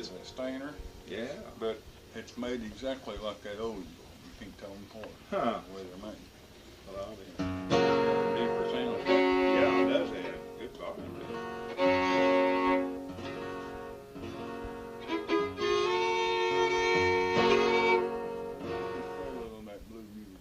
is a stainer. Yeah. But it's made exactly like that old. You can't tell them apart. Huh. The way they're made. Well, Deeper sound. yeah, it does have good volume. Play a little of that blue music.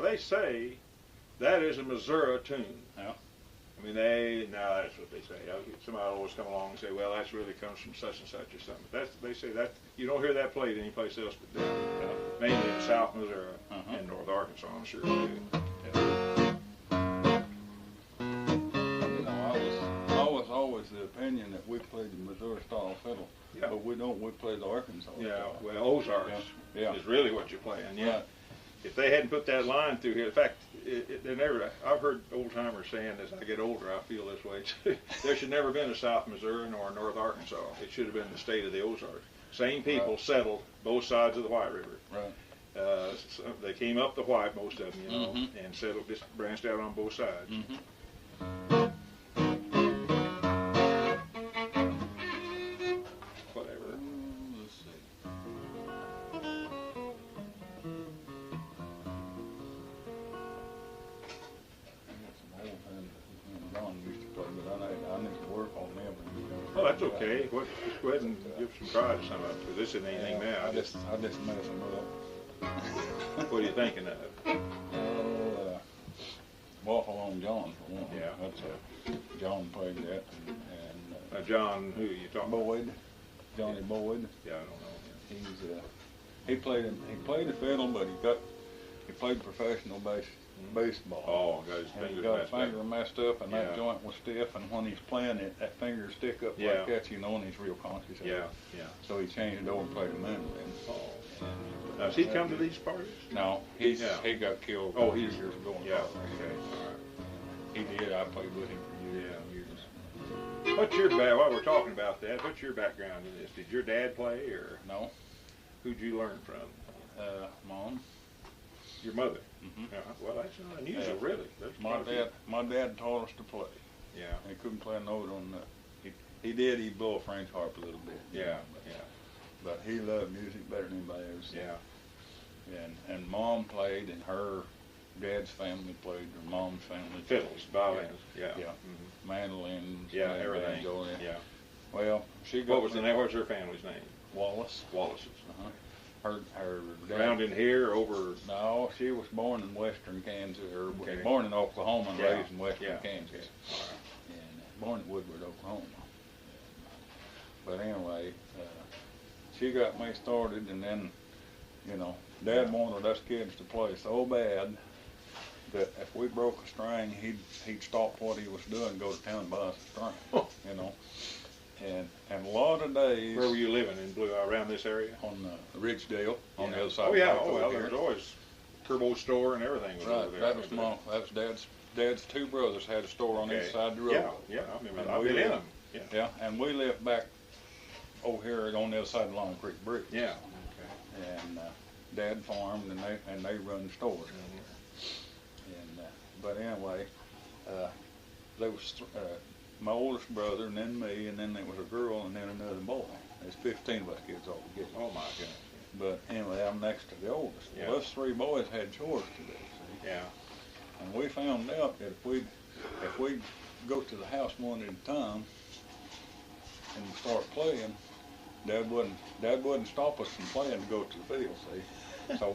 They say that is a Missouri tune. Yeah. I mean, now that's what they say. Somebody will always come along and say, well, that's really comes from such and such or something. They say that you don't hear that played anyplace else but there. Yeah. Mainly in South Missouri and North Arkansas, I'm sure too. Yeah. You know, I was always the opinion that we played the Missouri style fiddle, but we don't. We play the Arkansas. Yeah. Style. Well, Ozarks is really what you're playing. Yeah. Right. If they hadn't put that line through here, in fact, they never. I've heard old timers saying, as I get older, I feel this way too. There should never been a South Missouri nor a North Arkansas. It should have been the state of the Ozarks. Same people settled both sides of the White River. Right. So they came up the White, most of them, you know, and settled, just branched out on both sides. Whatever. Let's see. John used to play, but I need to work on them. Oh, that's okay. Just go ahead and give some try to some of it, because this isn't anything now. I just mess them up. What are you thinking of? Waffle on John for one. Yeah. That's John played that, and John, who are you talking Boyd, Johnny Boyd. Yeah, I don't know him. He played the fiddle, but he played professional baseball. Oh, got his finger messed up, and that joint was stiff, and when he's playing it, that finger stick up like that, you know, and he's real conscious of it. So he changed it over and played the mandolin. Oh. Now, has he come to these parties? No, he got killed. Years ago. Yeah. Okay. All right. He did. I played with him for years and years. What's your while we're talking about that, what's your background in this? Did your dad play, or no? Who'd you learn from? Mom. Your mother. Well, that's not unusual, really. My dad taught us to play. Yeah. He couldn't play a note on that. He'd blow a French harp a little bit. But he loved music better than anybody else. Yeah. And Mom played, and her dad's family played, her mom's family fiddles, violins, mandolins, everything. Banjo, yeah. Well, what was her family's name? Wallace's. Her dad, around in here, over? No, she was born in western Kansas, or born in Oklahoma and raised in western Kansas. Right. And born in Woodward, Oklahoma. But anyway, she got me started, and then, you know, Dad wanted us kids to play so bad that if we broke a string, he'd stop what he was doing and go to town and buy us a string, you know. And a lot of days. Where were you living in Blue, around this area? On Ridgedale, on the other side. Oh yeah, oh well, there was always Curbow store and everything was right, over there. That was Dad's two brothers had a store on each side of the road. Yeah, I remember. I've been in them. Yeah, and we lived back over here on the other side of Long Creek Bridge. Yeah. Okay. And Dad farmed, and they run stores in here. And but anyway, there was my oldest brother, and then me, and then there was a girl, and then another boy. There's 15 of us kids altogether. Oh my goodness. But anyway, I'm next to the oldest. Yeah. Those three boys had chores to do. See? Yeah. And we found out that if we'd go to the house one at a time and start playing, Dad wouldn't stop us from playing to go to the field. See. So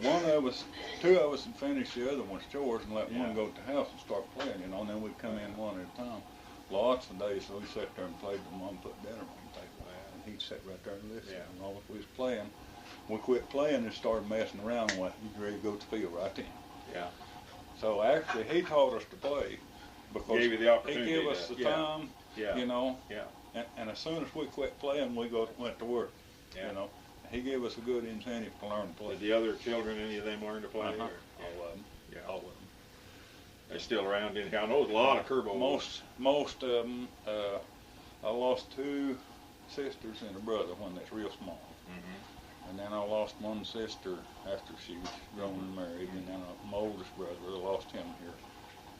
two of us would finish the other one's chores and let one go to the house and start playing, you know, and then we'd come in one at a time. Lots of days we sat there and played with Mom, put dinner on the table, and he'd sit right there and listen. And all we was playing, we quit playing and started messing around, and you ready to go to the field right then. Yeah. So actually, he taught us to play because gave you the opportunity. He gave us the time, you know. Yeah. And as soon as we quit playing, we went to work. Yeah. You know, he gave us a good incentive to learn to play. Did the other children, any of them, learn to play? All of them. Yeah. All of them. They're still around in here. I know there's a lot of Curbow. Most of them. I lost two sisters and a brother when that's real small. Mm-hmm. And then I lost one sister after she was grown and married, and then my oldest brother, I lost him here,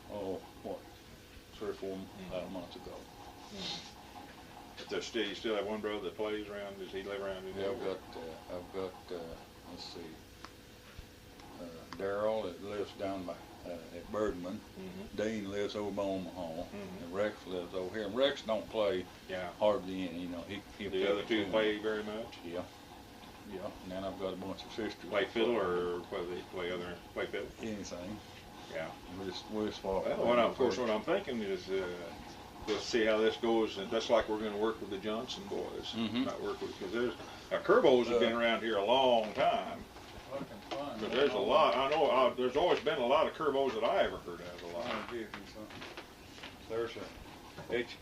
3 or 4 months ago. Mm-hmm. But you still have one brother that plays around. Does he live around in here? Yeah, I've got let's see, Darrell that lives down by at Bergman. Mm-hmm. Dean lives over by Omaha, mm-hmm. and Rex lives over here. And Rex don't play hardly any, you know. The other two play very much? Yeah. Yeah, and then I've got a bunch of sisters. Play fiddle or play fiddle? Anything. Yeah. We just walk. Well, of course, what I'm thinking is, let's see how this goes, and that's like we're going to work with the Johnson boys. Mm-hmm. Not work with, because Curbows have been around here a long time. But there's a lot. I know there's always been a lot of Curbows that I ever heard of. I'll give you something. There's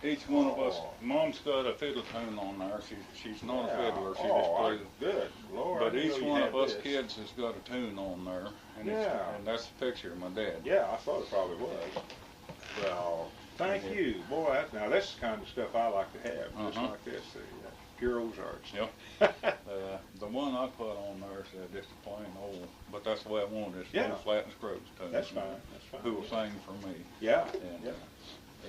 each one of us. Mom's got a fiddle tune on there. She's not a fiddler. She just plays. Good Lord. But each one of us kids has got a tune on there, and and that's a picture of my dad. Yeah, I thought it probably was. Well, thank you, boy. Now that's the kind of stuff I like to have, just like this. Pure Ozarks. Yep. The one I put on there said just a plain old, but that's the way I wanted it. Old Flat and Scruggs tune. That's fine. That's fine. Who will sing for me? Yeah.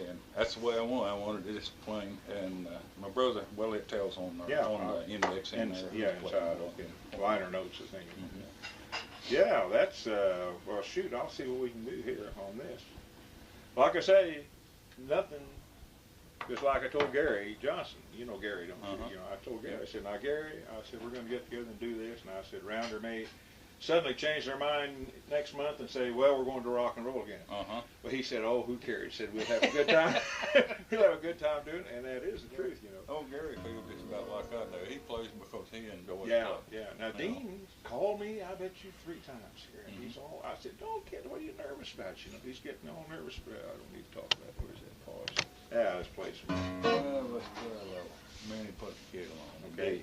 And that's the way I want. I wanted it just plain. And my brother, well, it tells on there, on the index in there. Yeah, inside. Okay. Liner notes, I think. Mm-hmm. Yeah, that's well, shoot. I'll see what we can do here on this. Like I say, nothing. Just like I told Gary Johnson, you know Gary, don't you? You know, I told Gary, I said, now Gary, I said, we're going to get together and do this. And I said, Rounder may suddenly change their mind next month and say, well, we're going to rock and roll again. But he said, oh, who cares? He said, we'll have a good time. We'll have a good time doing it. And that is the truth, you know. Oh, Gary feels just about like I do. He plays because he enjoys play. Yeah. Now, Dean called me, I bet you 3 times here. And he's all, I said, don't kid, what are you nervous about? You know, he's getting all nervous. I don't need to talk about it. Where's that pause? Yeah, let's play some. Let's play a little. Minnie put the kettle on. Okay.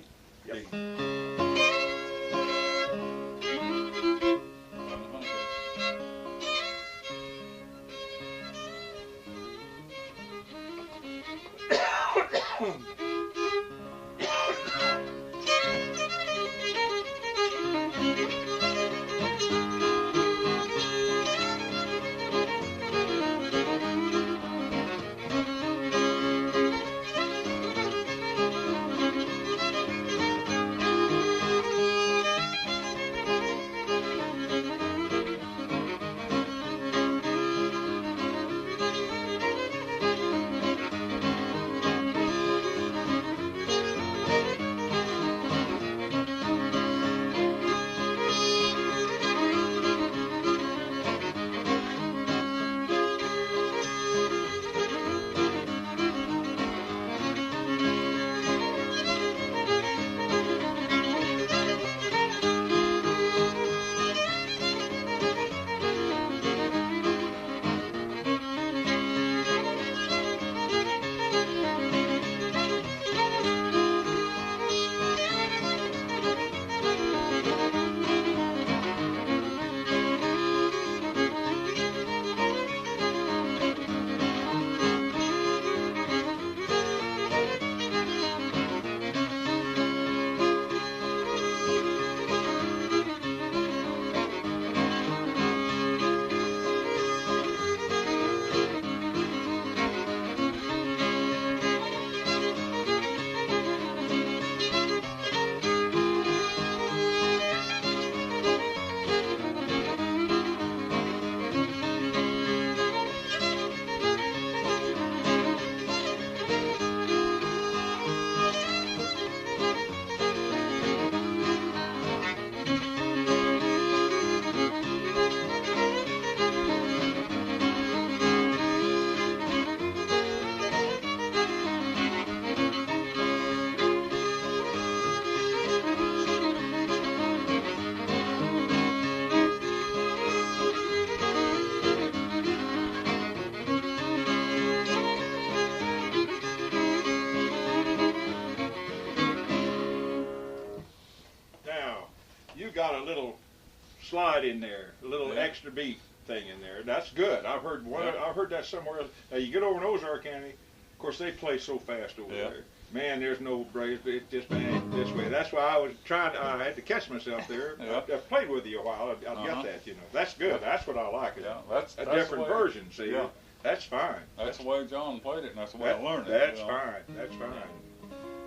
you got a little slide in there, a little Yeah. extra beat thing in there. That's good. I've heard Yeah. I've heard that somewhere else. Now you get over in Ozark County, of course they play so fast over Yeah. there. Man, there's no break. It just bang this way. That's why I was trying. I had to catch myself there. Yeah. I've played with you a while. I Uh-huh. get that. You know, that's good. That's what I like. Yeah, that's a the different way- version. See, Yeah. that's fine. That's the way John played it, and that's the way I learned it. That's you know. fine. That's fine.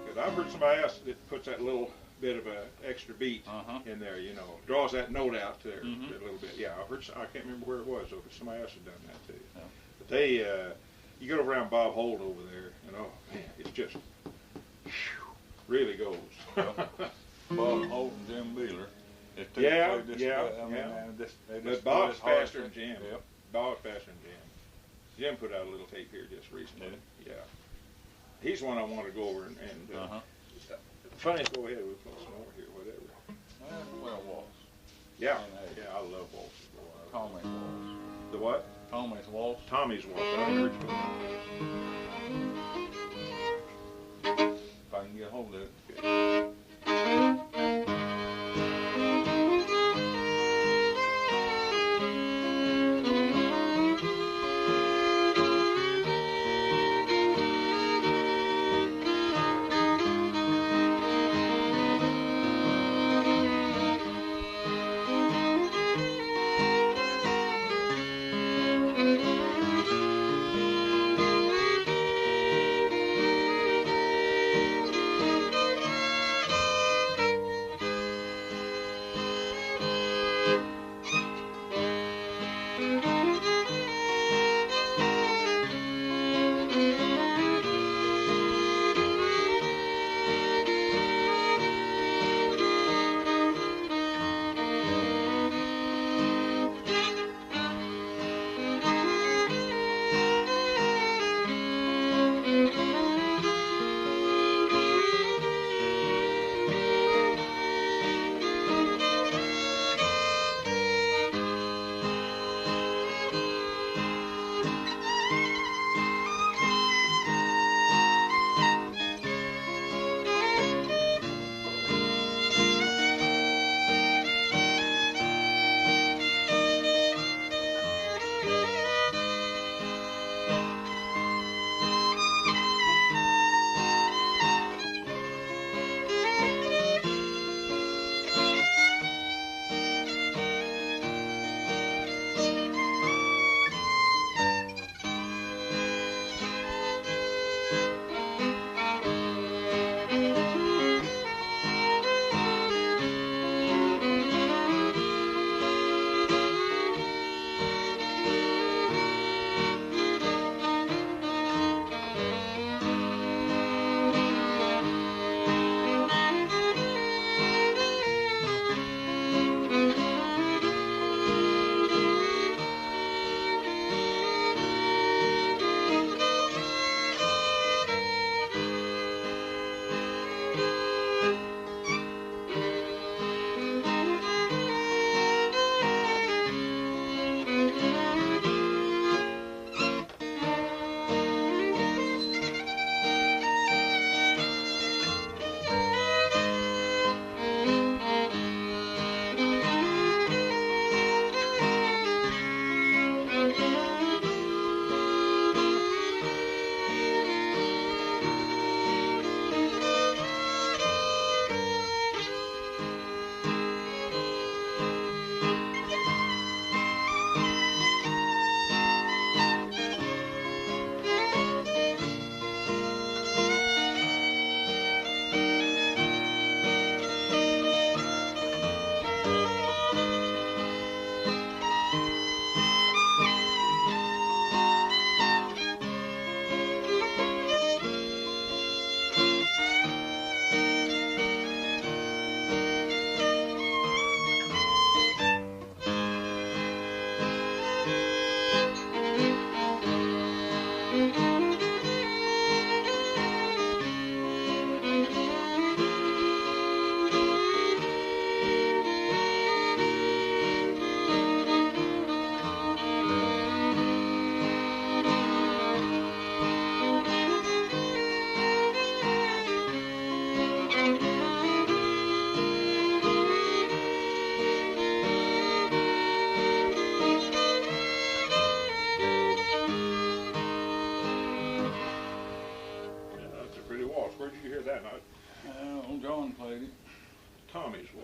Because I've heard somebody else that puts that little bit of a extra beat Uh-huh. in there. You know, draws that note out there Mhm. a little bit. Yeah, I heard. I can't remember where it was though, but somebody else had done that too. Yeah. But they, you get over around Bob Holt over there, and oh man, it's just really goes. Bob Holt and Jim Beeler. They two Yeah, played this yeah, way. I mean, yeah. they But just Bob's played hard faster as than Jim. Yep. Bob's faster than Jim. Jim put out a little tape here just recently. Did Yeah. He's one I want to go over and Uh-huh. funny, go ahead, we'll play some more here, whatever. Well, Waltz. Yeah, Hey. yeah, I love Waltz. Tommy's Waltz. The what? Tommy's Waltz. Tommy's Waltz. I never heard If I can get hold of it.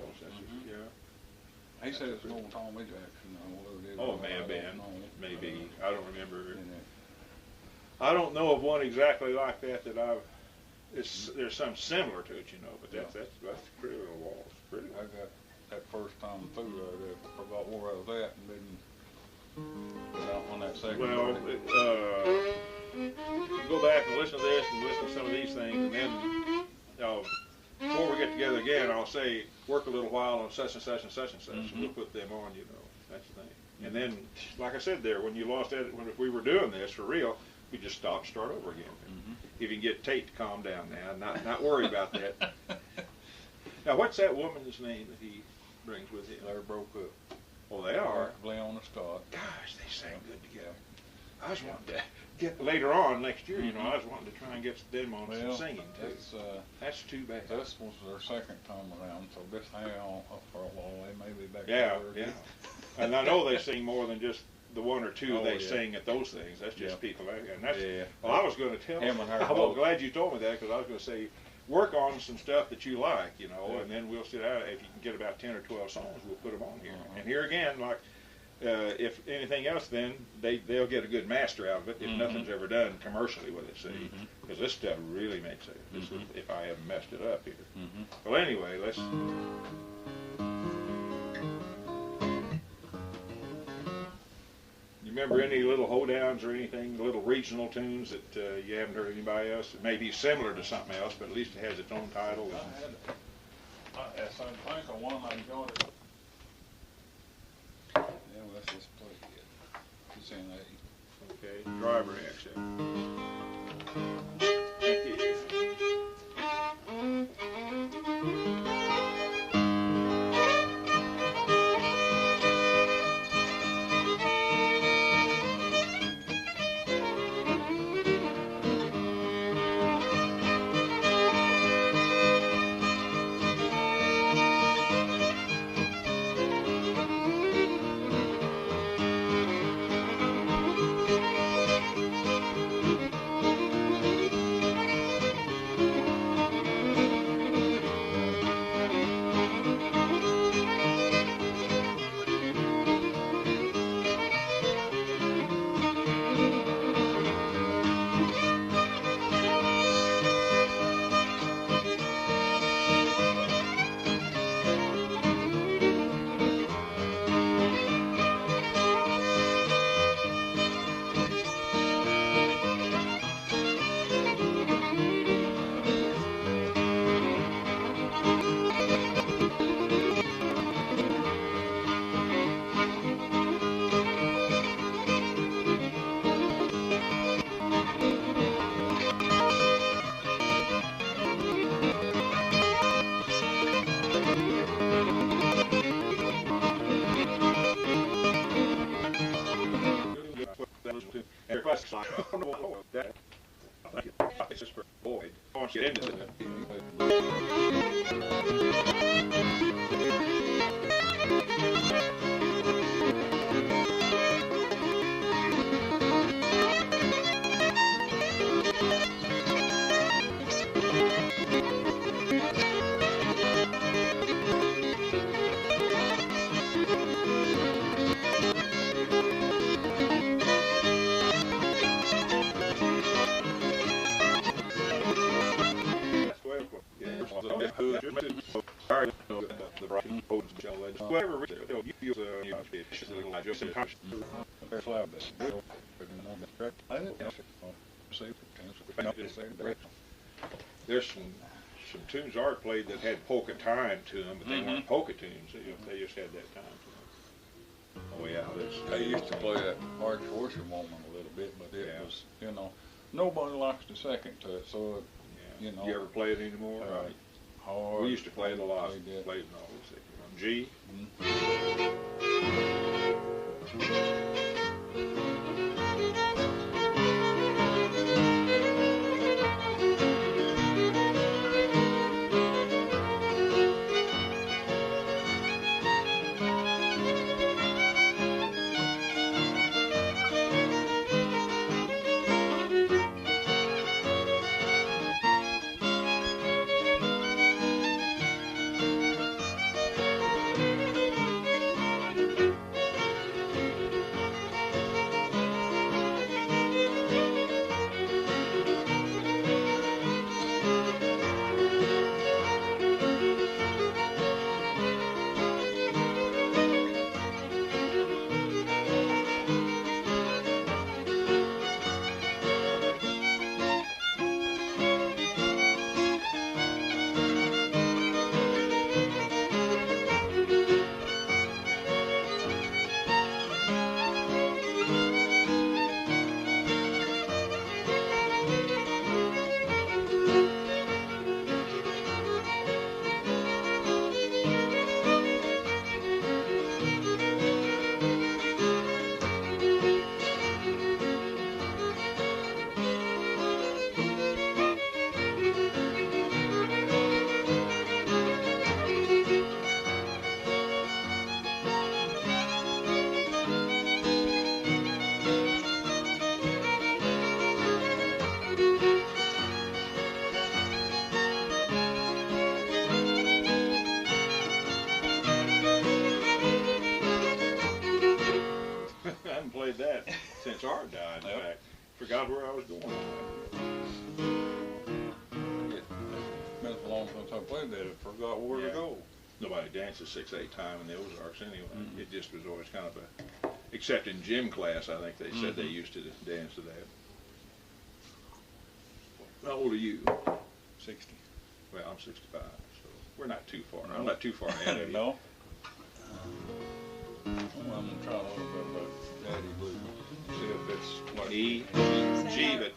waltz. That's yeah. He said it's an old Tommy Jackson. Oh, may have been. Maybe. I don't remember. And I don't know of one exactly like that I've. There's some similar to it, you know, but that's a pretty little waltz. Pretty. I got that first time through there. I forgot where I was at and didn't get out on that second. Well, go back and listen to this and listen to some of these things, and then before we get together again, I'll say work a little while on such and such and such and such, and we'll put them on, you know. That's the thing. And then, like I said there, when you lost that, if we were doing this for real, we just stop and start over again. If you can get Tate to calm down now, not worry about that. Now, what's that woman's name that he brings with him? They're broke up. Well, they are. Leon Scott. Gosh, they sang good together. I was wanting to get later on next year, you know, I was wanting to try and get them on some singing too. That's too bad. This was their second time around, so this hang on for a while. They may be back. Yeah. And I know they sing more than just the one or two they sing at those things. That's just people. And that's. Well, I was going to tell him and her. I'm glad you told me that, because I was going to say, work on some stuff that you like, you know, and then we'll sit down. If you can get about 10 or 12 songs, we'll put them on here. And here again, like. If anything else, then they'll get a good master out of it if nothing's ever done commercially with it, see? Because this stuff really makes it, if I haven't messed it up here. Well, anyway, let's... You remember any little hoedowns or anything, little regional tunes that you haven't heard anybody else? It may be similar to something else, but at least it has its own title. I think of one I got it. Yeah, well, let's just play it. It's in A. Okay, driver accent. Thank you. There's some tunes Art played that had polka time to them, but they weren't polka tunes. They just had that time to them. Oh yeah, they used to play that March Washerwoman a little bit, but it was, you know, nobody likes the second to it, so you know. You ever play it anymore? Hard. We used to play it a lot. Played it all. G. since Art died, in fact. Forgot where I was going. It's been so long since I played that, I forgot where to go. Nobody dances 6/8 time in the Ozarks anyway. It just was always kind of a, except in gym class, I think they said they used to dance to that. How old are you? 60. Well, I'm 65, so we're not too far. I'm not too far ahead of you. No? Well, I'm going to try to look up Daddy Blues. See if it's what E, G, but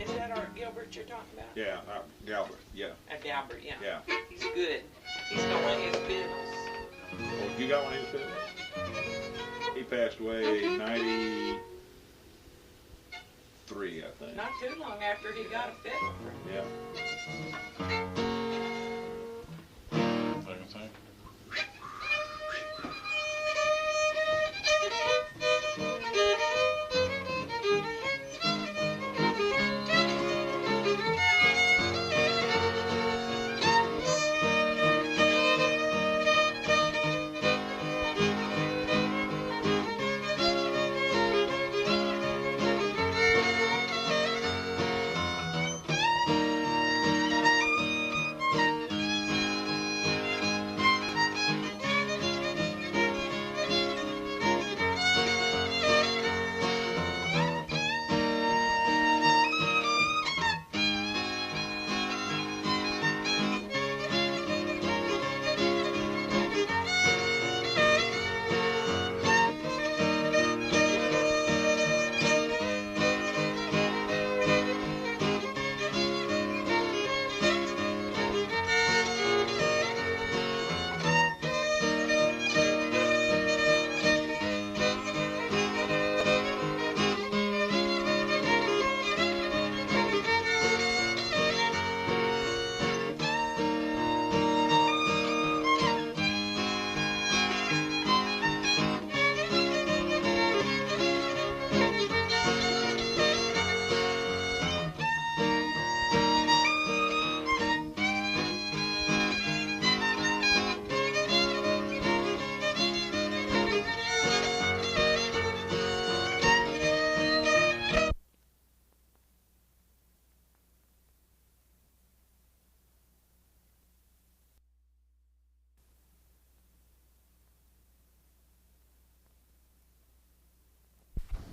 Is that Art Gilbert you're talking about? yeah, Galbert, yeah. Galbert, yeah. Yeah. He's good. He's got one of his fiddles. Oh, you got one of his fiddles? He passed away 93, I think. Not too long after he got a fiddle. Yeah. Second thing.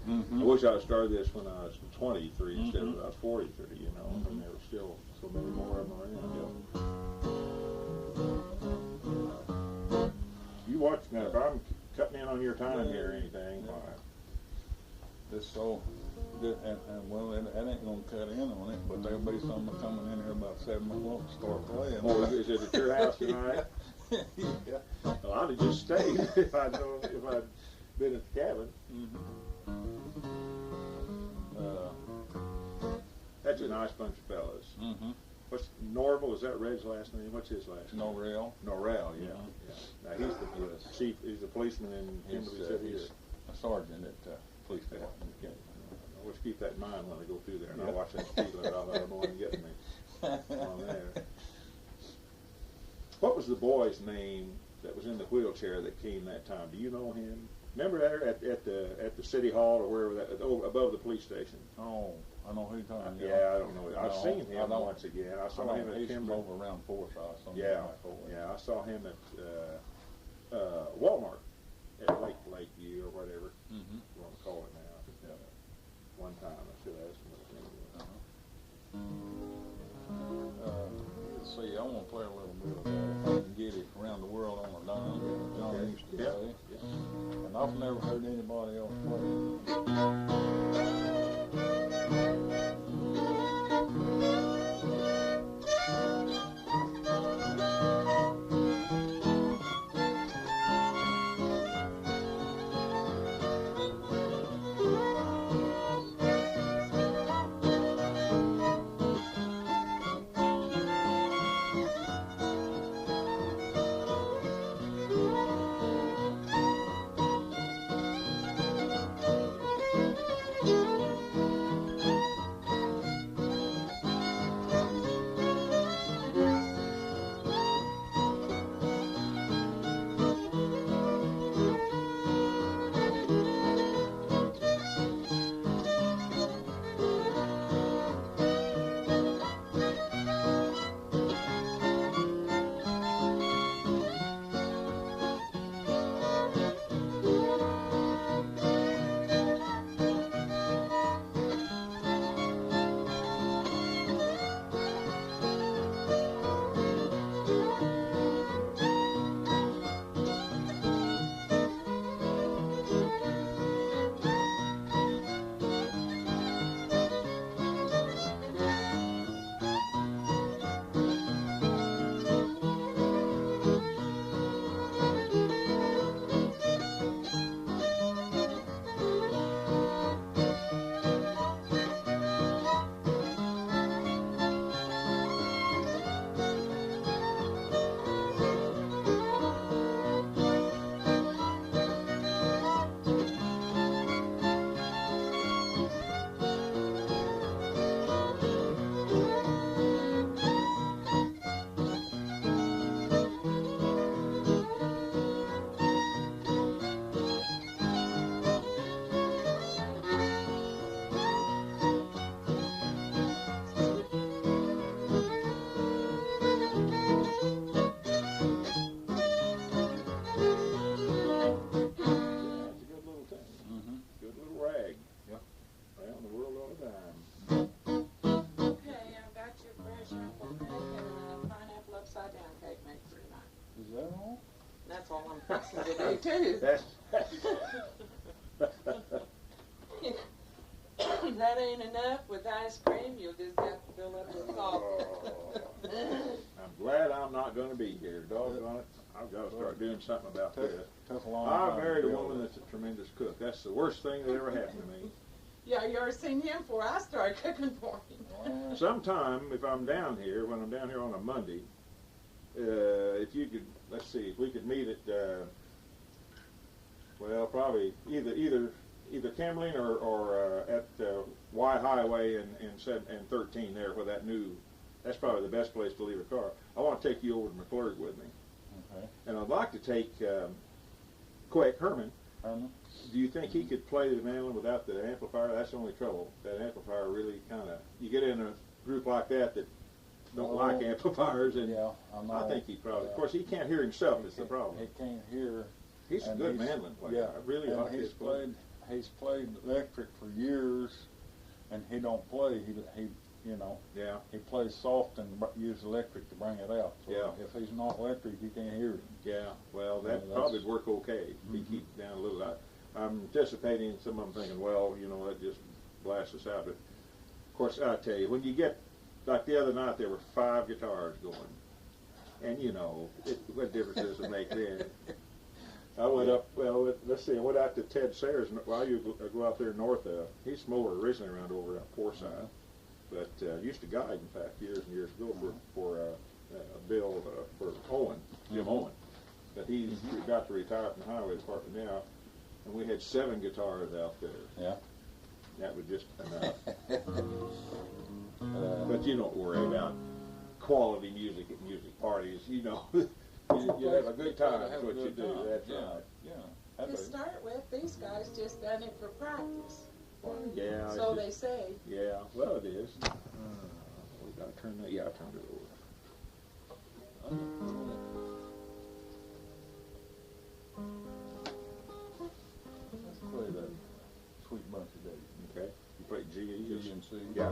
I wish I had started this when I was 23 instead of when I was 43, you know, and there were still so many more of them around. You watch now, if I'm cutting in on your time here or anything, This so good, and well, it ain't gonna cut in on it, but there'll be someone coming in here about 7 o'clock to start playing. oh, is it at your house tonight? Yeah. Well, I'd have just stayed if I'd been at the cabin. That's a nice bunch of fellas. What's Norell? Is that Red's last name? What's his last name? Norell. Norell, yeah. Now he's the chief. He's a policeman in Kimberling City. He's a sergeant at police department. Let's keep that in mind when I go through there, and I'll watch that speed limit out there and get me on there. What was the boy's name that was in the wheelchair that came that time? Do you know him? Remember there at the city hall or wherever that above the police station? Oh, I know who you're talking about. Yeah, I don't know. I've seen him once again. I saw him at Kimberling. Over around Forsyth. Yeah, yeah. I saw him at Walmart at Lakeview or whatever you want to call it now. One time I should ask him what his name was. Let's see, I want to play a little bit of that. If I can get it around the world on a dime, John used to play. And I've never heard anybody else play I'm fixing today too. If that ain't enough with ice cream, you'll just have to fill up with coffee. I'm glad I'm not going to be here. Doggone it. I've got to start doing something about this. Took a long I time married to a build woman it. that's a tremendous cook. That's the worst thing that ever happened to me. Yeah, you ever seen him before I started cooking for him. Sometime, if I'm down here, when I'm down here on a Monday, if you could, let's see, if we could meet at, well, probably either Kimberling or at Y Highway and 13 there, where that new, that's probably the best place to leave a car. I want to take you over to McClurg with me. Okay. And I'd like to take Quick Herman. Herman? Do you think he could play the mandolin without the amplifier? That's the only trouble. That amplifier really kind of, you get in a group like that don't like amplifiers, and Yeah, I think he probably, of course he can't hear himself, is the problem. He can't hear. He's a and good mandolin player. Yeah, I really and like his play. He's played electric for years, and he don't play. He you know. Yeah. He plays soft and use electric to bring it out. So Yeah. if he's not electric, you can't hear him. Yeah, well, that that's- probably would work okay if he keeps down a little. I'm anticipating some of them thinking, well, you know, that just blasts us out. But of course, I tell you, when you get, like the other night, there were 5 guitars going, and you know, what difference does it make then? I went up, well, let's see, I went out to Ted Sayers, well, you go out there north of, he's from over originally around over at Forsyth, but used to guide, in fact, years and years ago for Bill, for Owen, Jim Owen. But he's got to retire from the highway department now, and we had 7 guitars out there. Yeah. That was just enough. But you don't worry about quality music at music parties, you know. You have a good time, that's what you do, that's right. Yeah. To start with, these guys just done it for practice. Yeah. So they say. Yeah, well it is. We gotta turn that, yeah, I turned it over. Let's play that Sweet Bunch of Days. Okay, you play G, G and C. Yeah.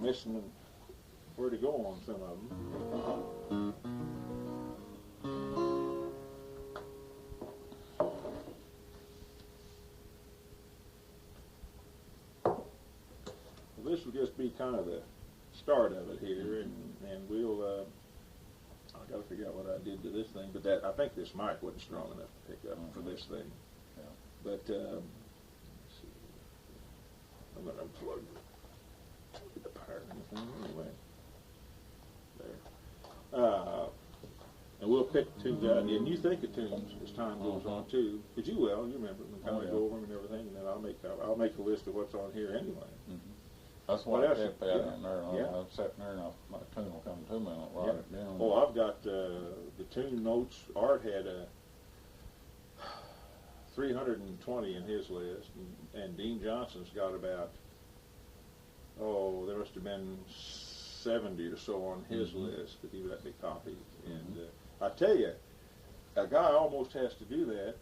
missing where to go on some of them. Well, this will just be kind of the start of it here, and we'll. I got to figure out what I did to this thing, but I think this mic wasn't strong enough to pick up for this thing. Yeah. But let's see. I'm going to unplug the power and the thing anyway. There. And we'll pick tunes out, and you think of tunes as time goes on too, because you will. You remember them, kind of go over them and everything, and then I'll make a list of what's on here anyway. Mm-hmm. That's why I kept that in there. I was sitting there, and my tune will come to me, and I'll write it down. Oh, I've got the tune notes. Art had 320 in his list, and Dean Johnson's got about, there must have been 70 or so on his list that he let me copy. And I tell you, a guy almost has to do that,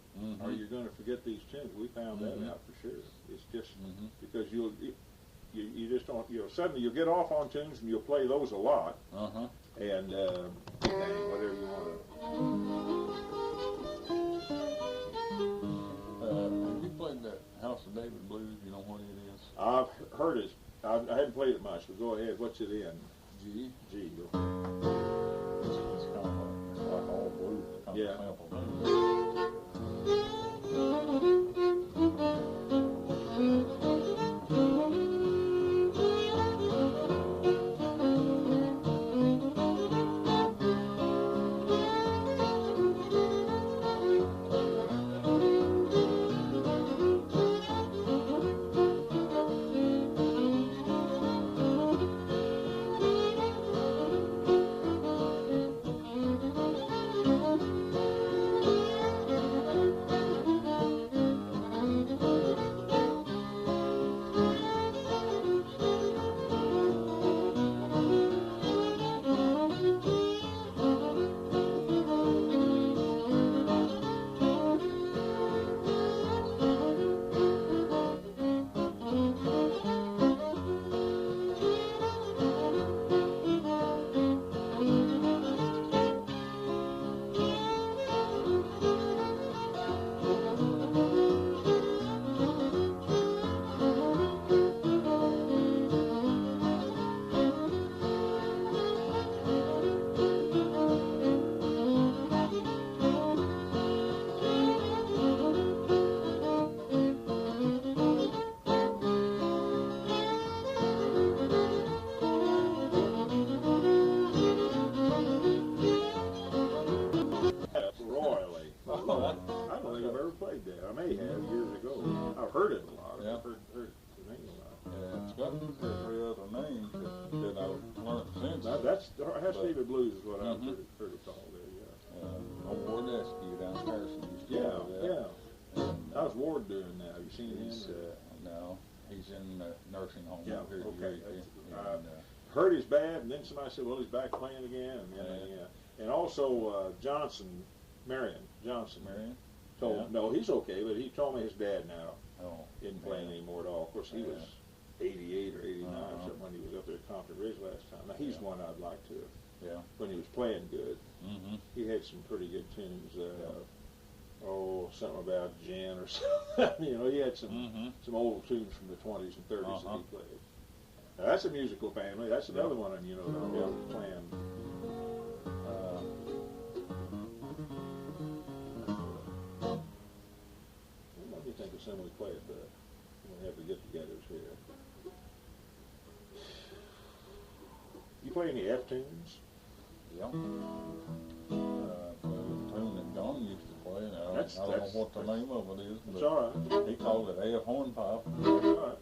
or you're going to forget these tunes. We found that out for sure. It's just because you just don't, suddenly you'll get off on tunes and you'll play those a lot. And whatever you want to. Have you played that House of David Blues? You know what it is? I've heard it. I hadn't played it much, but go ahead. What's it in? G. G. It's kind of like all blues. Kind of sample thing. House of David Blues is what I've heard it called there, Old Ward Eskew down in Harrison used to play that. And, how's Ward doing now? You seen him? No, he's in nursing home over here. Okay. Heard he's bad, and then somebody said, well, he's back playing again. And also Marion Johnson. Told no, he's okay, but he told me his dad now isn't playing anymore at all. Of course, he was 88 or 89 or something when he was up there at Compton Ridge last time. Now, he's one I'd like to. When he was playing good, he had some pretty good tunes. Something about Jen or something. He had some old tunes from the 20s and 30s that he played. Now, that's a musical family. That's another one, that I'll be playing. Let me think of some we played when we have the get-togethers here. You play any F tunes? Yeah. The tune that John used to play. I don't know what the name of it is, but it's all right. He called it F hornpipe. That's all right.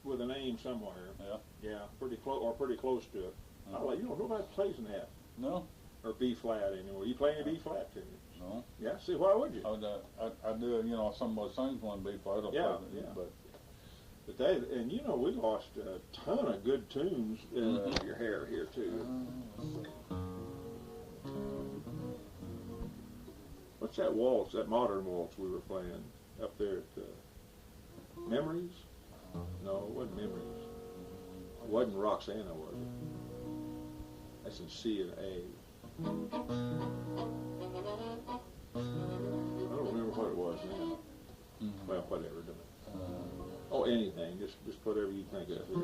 with a name somewhere. Yeah. Yeah, pretty close to it. Uh-huh. You know, nobody plays in that No, or B flat anymore. You play any B flat, too? no. Yeah. See, why would you? I do, you know, some of those things want to be played. I'll Yeah, play them, yeah. But But that, and you know, we lost a ton of good tunes in your hair here too. What's that waltz, that modern waltz we were playing up there at Memories? No, it wasn't Memories. It wasn't Roxana, was it? That's in C and A. I don't remember what it was now. Well, whatever, doesn't it? Oh, anything. Just whatever you think of here.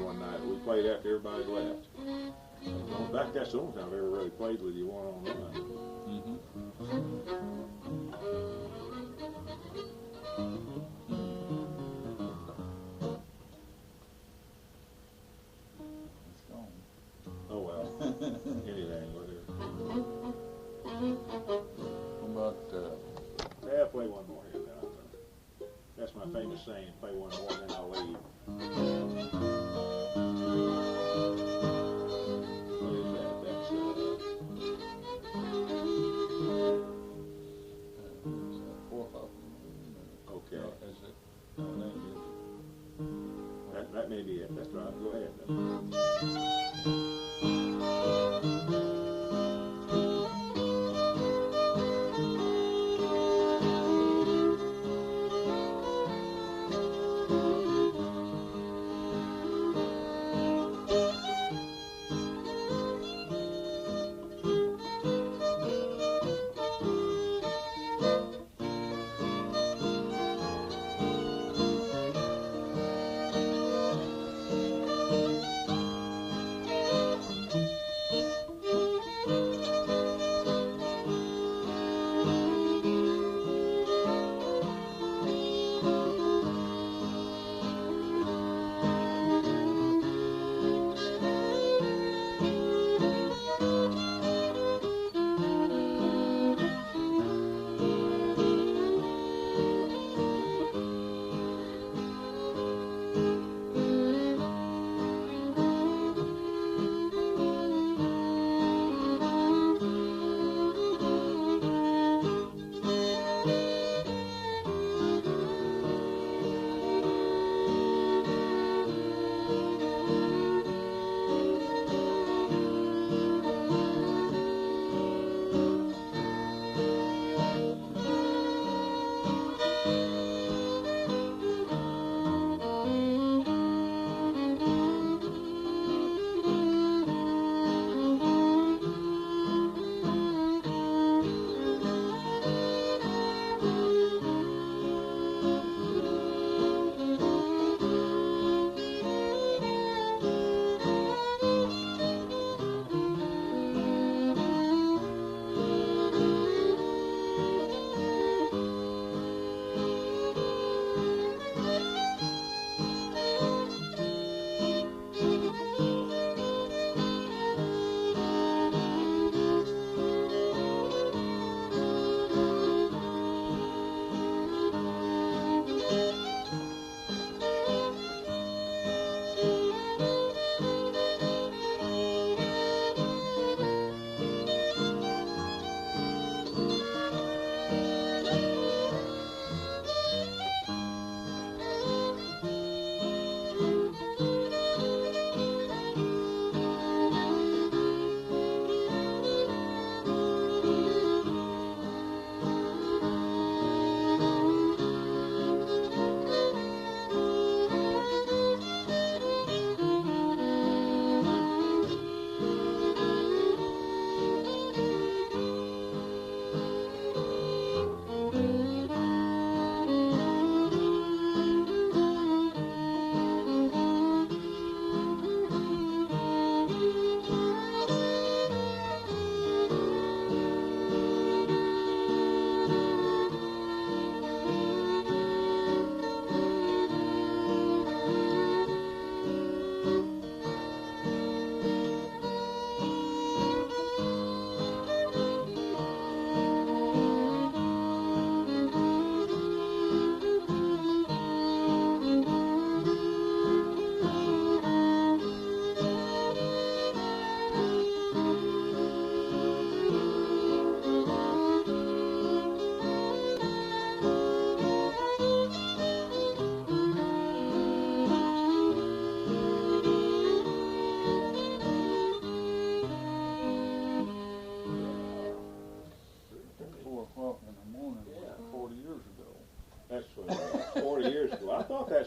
One night we played after everybody left. In fact, that's the only time I've ever really played with you one-on-one. it's gone. Oh well, anything, whatever. What about, Yeah, play one more here now. That's my famous saying, play one more and then I'll leave. What is that? That's, fourth of okay. Is it? That may be it. That's right. Go ahead then.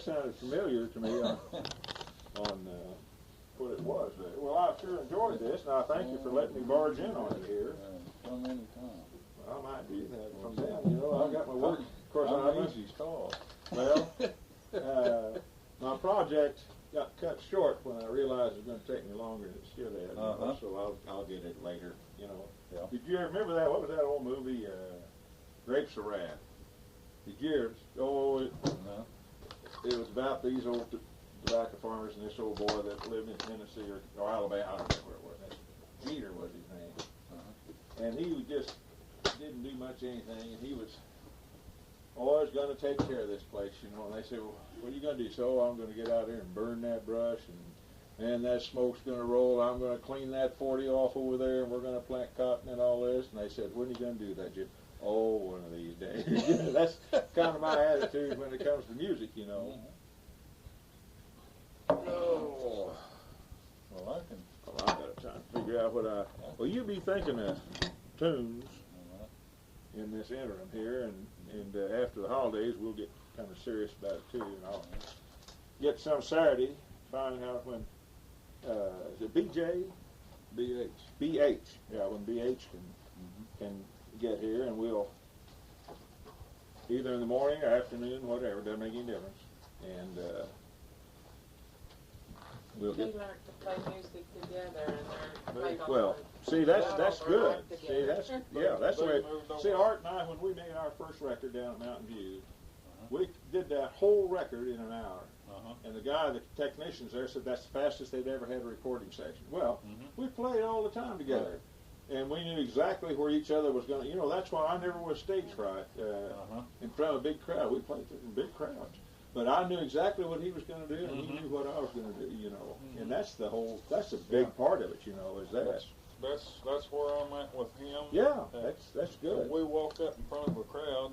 sounded familiar to me on what it was. Well, I sure enjoyed this, and I thank you for letting me barge in on you here. Come anytime. I might do that from then. You know, I got my work. Of course, I'm easy start. Well, my project got cut short when I realized it was going to take me longer than it should have. So I'll get it later. You know. Yeah. Did you ever remember that? What was that old movie? Grapes of Wrath. Did you ever? Oh, No. it was about these old tobacco farmers and this old boy that lived in Tennessee or Alabama. I don't know where it was. Peter was his name. And he just didn't do much anything, and he was always going to take care of this place, you know. And they said, well, what are you going to do? So I'm going to get out there and burn that brush, and that smoke's going to roll. I'm going to clean that 40 off over there, and we're going to plant cotton and all this. And they said, when are you going to do that, Jim? Oh, one of these days. That's kind of my attitude when it comes to music, you know. Oh. Well, I can. Well, I got to try to figure out what I. Well, you be thinking of tunes in this interim here, and after the holidays, we'll get kind of serious about it too. And I'll get some Saturday, find out when. Is it BJ? BH. BH. Yeah, when BH can get here, and we'll either in the morning or afternoon, whatever, doesn't make any difference. And we'll They get. learned to play music together, and they're playing on Well, the- see, that's all good. work See, together. that's the way. moved over. See, Art and I, when we made our first record down at Mountain View, we did that whole record in an hour. And the guy, the technicians there, said that's the fastest they'd ever had a recording session. Well, we played all the time together, and we knew exactly where each other was going to. You know, that's why I never was stage fright in front of a big crowd. We played in big crowds, but I knew exactly what he was going to do, and he knew what I was going to do. You know, and that's the whole. That's a big part of it. You know, is that. That's where I'm at with him. Yeah, that's good. If we walk up in front of a crowd,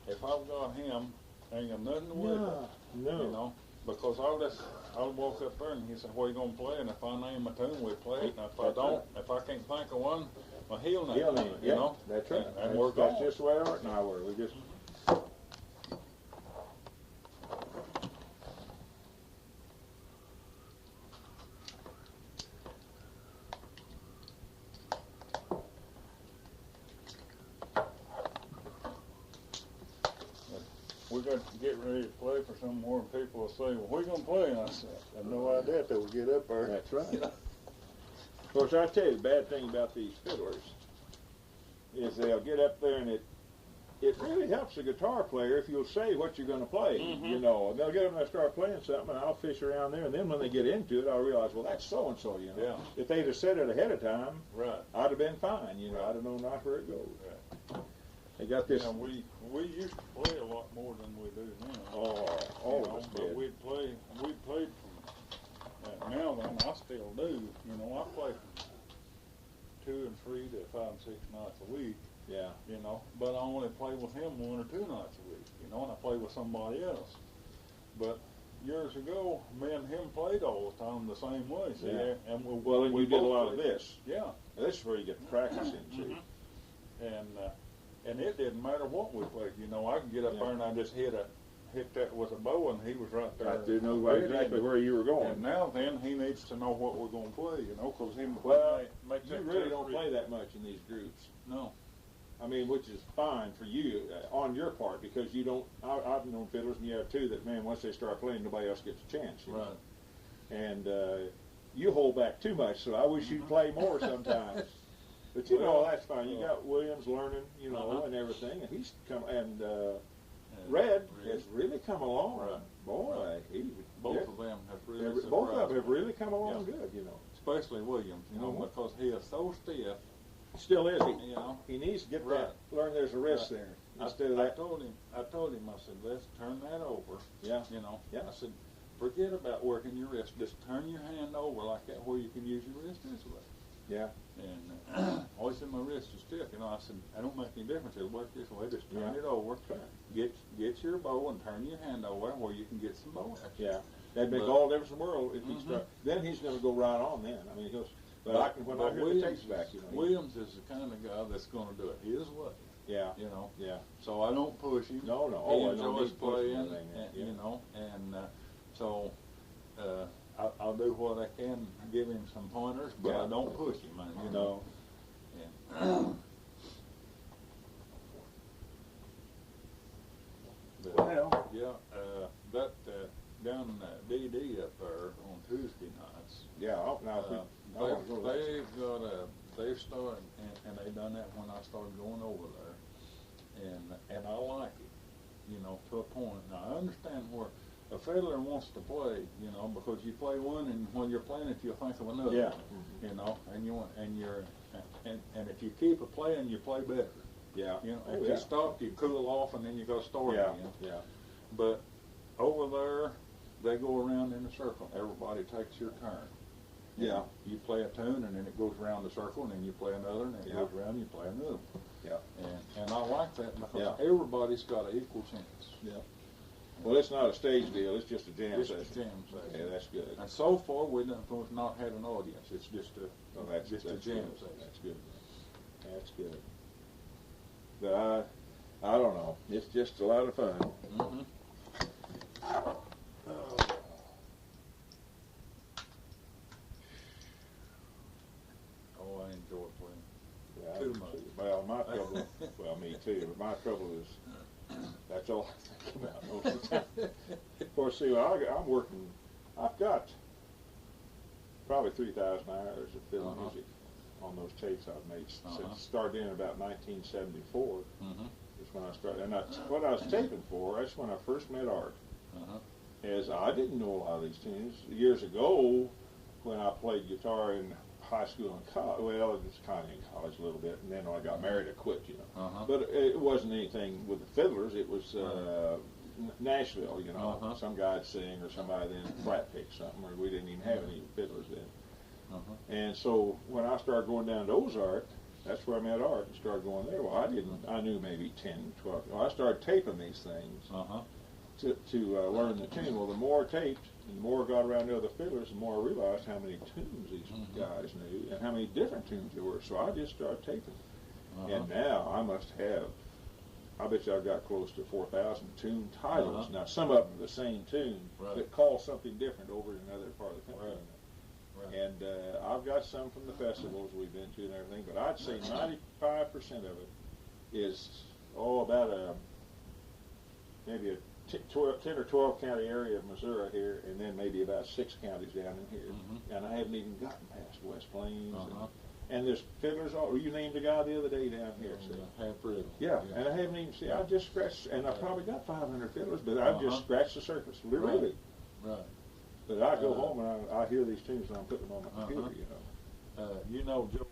if I've got him, ain't got nothing to worry about. No. You know, because I'll walk up there and he said, what are you going to play? And if I name a tune, we play it. And if I don't, if I can't think of one, well, he'll name it, you know. That's right. And we're that's gone. just the way Art and I were. We just. We got to get ready to play for some more, and people will say, well, what are you going to play? And I said, I have no idea till we get up there. That's right. Of course, I tell you, the bad thing about these fiddlers is they'll get up there and it really helps the guitar player if you'll say what you're going to play, you know. And they'll get up and they'll start playing something, and I'll fish around there, and then when they get into it, I'll realize, well, that's so-and-so, you know. Yeah. If they'd have said it ahead of time, Right. I'd have been fine, you know. I'd have known not where it goes. Right. They got this. You know, we used to play a lot more than we do now. Oh, all of us But did. we played from now then, I still do. You know, I play from 2 and 3 to 5 and 6 nights a week. Yeah. You know, but I only play with him 1 or 2 nights a week. You know, and I play with somebody else. But years ago, me and him played all the time the same way. See, Yeah. and Well, and we you did a both lot of played. this. Yeah. This is where you get the practice into. And it didn't matter what we played. You know, I could get up there and I just hit that with a bow, and he was right there. I didn't know exactly where you were going. And now then, he needs to know what we're going to play. You know, because him. Well, make you that really don't territory- play that much in these groups. No. I mean, which is fine for you on your part, because you don't. I've known fiddlers, and you have too, that man, once they start playing, nobody else gets a chance. You know? Right. And you hold back too much, so I wish you'd play more sometimes. But you know, that's fine. You got Williams learning, you know, and everything, and he's come, and Red has really come along. Right. Boy, Both of them have really both of them surprised have me. really come along Yeah. good, you know. Especially Williams, you know, because he is so stiff. Still is he? You know. He needs to get Right. that. Learn there's a wrist Right. there instead of I that. told him, I said, let's turn that over. Yeah. You know. Yeah. I said, forget about working your wrist. Just turn your hand over like that, where you can use your wrist this way. Yeah. And always said my wrist is stiff. You know, I said, I don't make any difference. It'll work this way. Just turn Yeah. it over. Right. Get your bow and turn your hand over where you can get some bow action. Yeah. That'd make But- all the difference in the world if he start. Then he's going to go right on. Then I mean, But I can, when I hear the tapes back, you know. Williams is the kind of guy that's going to do it his way. Yeah. You know. Yeah. So I don't push him. No, no. He Oh, I don't enjoys need pushing playing, anything, and, yeah. you know, and so I'll do what I can, give him some pointers, but Yeah. I don't push him. You know. Yeah. But, Well. yeah, that down DD up there on Tuesday nights. Yeah. Now, if we, I want to go to that. They've got they've started, and they done that when I started going over there, and I like it, you know, to a point. Now I understand where a fiddler wants to play, you know, because you play one, and when you're playing it, you'll think of another. Yeah. You know, and if you keep a playing, you play better. Yeah. You know, Oh, if yeah. you stop, you cool off, and then you go start Yeah. again. Yeah. But over there, they go around in a circle. Everybody takes your turn. Yeah. You play a tune, and then it goes around the circle, and then you play another, and it Yeah. goes around, and you play another. Yeah. And I like that because Yeah. everybody's got an equal chance. Yeah. Well, it's not a stage deal. It's just a jam Just session. a jam session. Yeah, that's good. And so far, we've not had an audience. It's just a Well, that's just a that's jam good. session. That's good. That's good. But I don't know. It's just a lot of fun. Mm-hmm. Oh, I enjoy playing. Yeah, Too I- much. Well, my trouble. Well, me too. But my trouble is that's all I think about most of the time. Of course, see, I'm working. I've got probably 3,000 hours of fiddle music on those tapes I've made since started in about 1974. Mm-hmm. Is when I started, and what I was taping for. That's when I first met Art. Uh-huh. As I didn't know a lot of these tunes years ago when I played guitar in high school and college. Well, it was kind of in college a little bit, and then when I got married, I quit. You know. Uh-huh. But it wasn't anything with the fiddlers. It was Nashville, you know. Uh-huh. Some guy'd sing or somebody then flat pick something, or we didn't even have any fiddlers then. Uh-huh. And so when I started going down to Ozarks, that's where I met Art and started going there. Well, I knew maybe 10, 12. Well, I started taping these things Uh-huh. to learn the tune. Well, the more I taped and the more I got around the other fiddlers, the more I realized how many tunes these guys knew and how many different tunes there were. So I just started taping. And now I must have, I bet you I've got close to 4,000 tune titles. Now some of them are the same tune, but call something different over in another part of the country. Right. Right. And I've got some from the festivals we've been to and everything, but I'd say 95% of it is about maybe a 10 or 12 county area of Missouri here, and then maybe about 6 counties down in here. And I haven't even gotten past West Plains. And there's fiddlers all. You named a guy the other day down here. Half riddle. Yeah, and I haven't even seen. I just scratched, and I've probably got 500 fiddlers, but I've just scratched the surface, literally. Right. But I go home and I hear these tunes and I'm putting them on my computer, you know. You know, Joe.